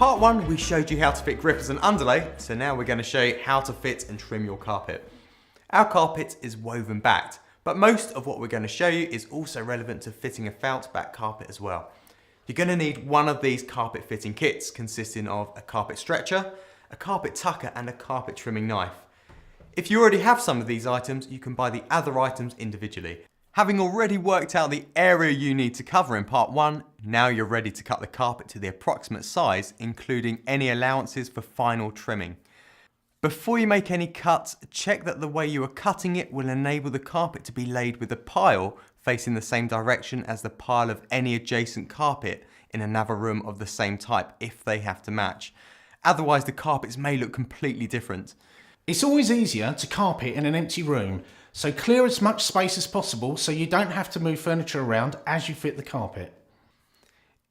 part 1 we showed you how to fit grippers and underlay, so now we're going to show you how to fit and trim your carpet. Our carpet is woven backed, but most of what we're going to show you is also relevant to fitting a felt back carpet as well. You're going to need one of these carpet fitting kits consisting of a carpet stretcher, a carpet tucker and a carpet trimming knife. If you already have some of these items, you can buy the other items individually. Having already worked out the area you need to cover in part 1, now you're ready to cut the carpet to the approximate size, including any allowances for final trimming. Before you make any cuts, check that the way you are cutting it will enable the carpet to be laid with a pile facing the same direction as the pile of any adjacent carpet in another room of the same type if they have to match. Otherwise the carpets may look completely different. It's always easier to carpet in an empty room, so clear as much space as possible so you don't have to move furniture around as you fit the carpet.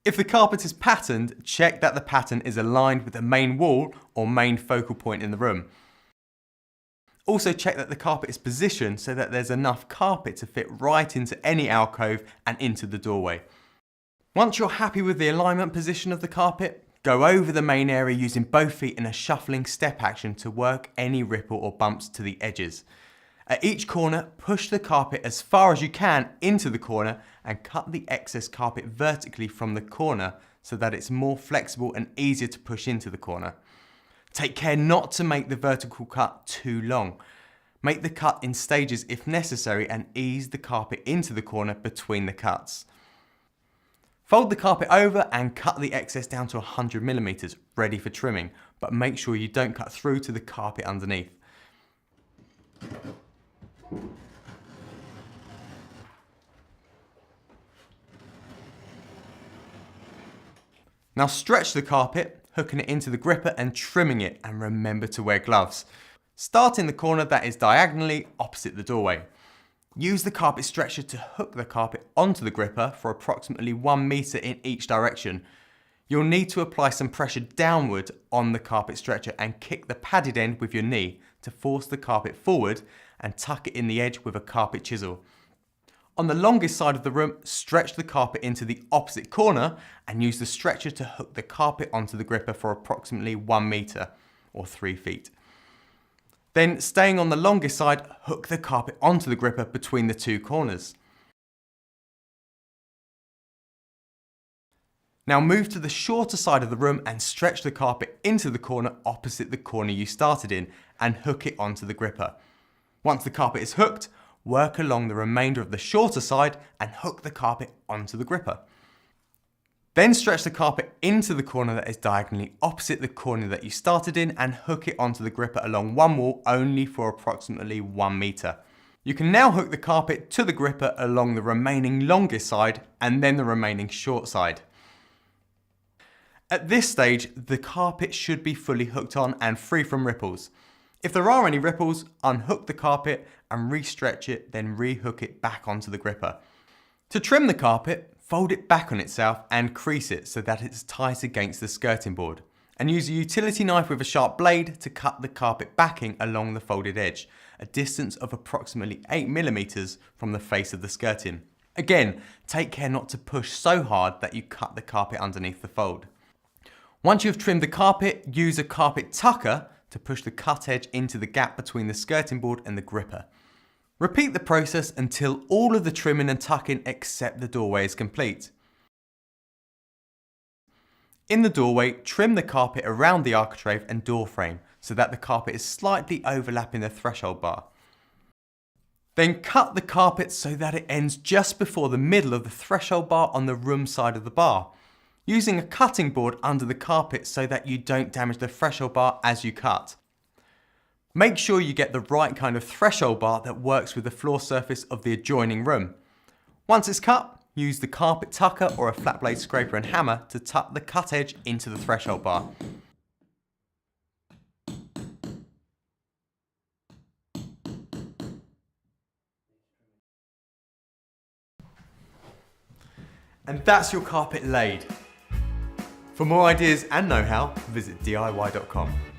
If the carpet is patterned, check that the pattern is aligned with the main wall or main focal point in the room. Also check that the carpet is positioned so that there's enough carpet to fit right into any alcove and into the doorway. Once you're happy with the alignment position of the carpet, go over the main area using both feet in a shuffling step action to work any ripple or bumps to the edges. At each corner, push the carpet as far as you can into the corner and cut the excess carpet vertically from the corner so that it's more flexible and easier to push into the corner. Take care not to make the vertical cut too long. Make the cut in stages if necessary and ease the carpet into the corner between the cuts. Fold the carpet over and cut the excess down to 100mm, ready for trimming, but make sure you don't cut through to the carpet underneath. Now stretch the carpet, hooking it into the gripper and trimming it, and remember to wear gloves. Start in the corner that is diagonally opposite the doorway. Use the carpet stretcher to hook the carpet onto the gripper for approximately 1 meter in each direction. You'll need to apply some pressure downward on the carpet stretcher and kick the padded end with your knee to force the carpet forward and tuck it in the edge with a carpet chisel. On the longest side of the room, stretch the carpet into the opposite corner and use the stretcher to hook the carpet onto the gripper for approximately 1 meter or 3 feet. Then, staying on the longest side, hook the carpet onto the gripper between the two corners. Now move to the shorter side of the room and stretch the carpet into the corner opposite the corner you started in and hook it onto the gripper. Once the carpet is hooked, work along the remainder of the shorter side and hook the carpet onto the gripper. Then stretch the carpet into the corner that is diagonally opposite the corner that you started in and hook it onto the gripper along one wall only for approximately 1 meter. You can now hook the carpet to the gripper along the remaining longest side and then the remaining short side. At this stage, the carpet should be fully hooked on and free from ripples. If there are any ripples, unhook the carpet and re-stretch it, then re-hook it back onto the gripper. To trim the carpet, fold it back on itself and crease it so that it's tight against the skirting board. And use a utility knife with a sharp blade to cut the carpet backing along the folded edge, a distance of approximately 8mm from the face of the skirting. Again, take care not to push so hard that you cut the carpet underneath the fold. Once you've trimmed the carpet, use a carpet tucker to push the cut edge into the gap between the skirting board and the gripper. Repeat the process until all of the trimming and tucking except the doorway is complete. In the doorway, trim the carpet around the architrave and door frame so that the carpet is slightly overlapping the threshold bar. Then cut the carpet so that it ends just before the middle of the threshold bar on the room side of the bar, using a cutting board under the carpet so that you don't damage the threshold bar as you cut. Make sure you get the right kind of threshold bar that works with the floor surface of the adjoining room. Once it's cut, use the carpet tucker or a flat blade scraper and hammer to tuck the cut edge into the threshold bar. And that's your carpet laid. For more ideas and know-how, visit DIY.com.